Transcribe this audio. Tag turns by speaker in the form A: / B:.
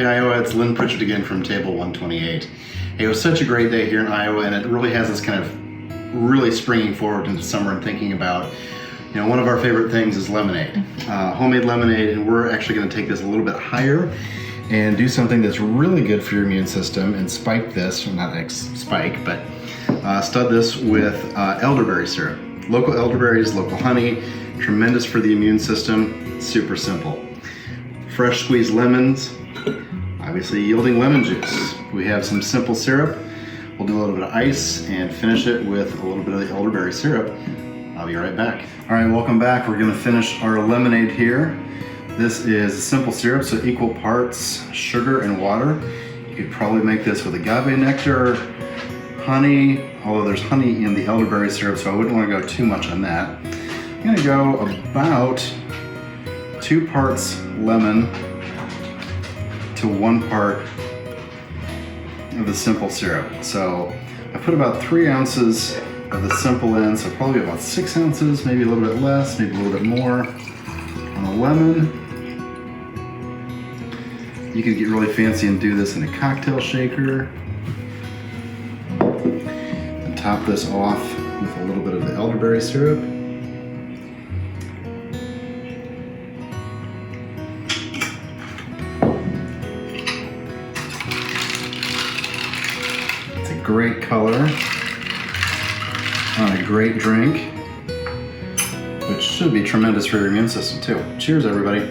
A: Iowa. It's Lynn again from Table 128. It was such a great day here in Iowa, and it really has us kind of really springing forward into summer and thinking about, you know, one of our favorite things is lemonade, homemade lemonade, and we're actually going to take this a little bit higher and do something that's really good for your immune system and spike this, well, not spike, but stud this with elderberry syrup. Local elderberries, local honey, tremendous for the immune system, super simple. Fresh squeezed lemons, obviously yielding lemon juice. We have some simple syrup. We'll do a little bit of ice and finish it with a little bit of the elderberry syrup. I'll be right back. All right, welcome back. We're gonna finish our lemonade here. This is simple syrup, so equal parts sugar and water. You could probably make this with agave nectar, honey, although there's honey in the elderberry syrup, so I wouldn't want to go too much on that. I'm gonna go about 2 parts lemon to 1 part of the simple syrup. So I put about 3 ounces of the simple in, so probably about 6 ounces, maybe a little bit less, maybe a little bit more on the lemon. You could get really fancy and do this in a cocktail shaker. And top this off with a little bit of the elderberry syrup. Great color on a great drink, which should be tremendous for your immune system too. Cheers, everybody.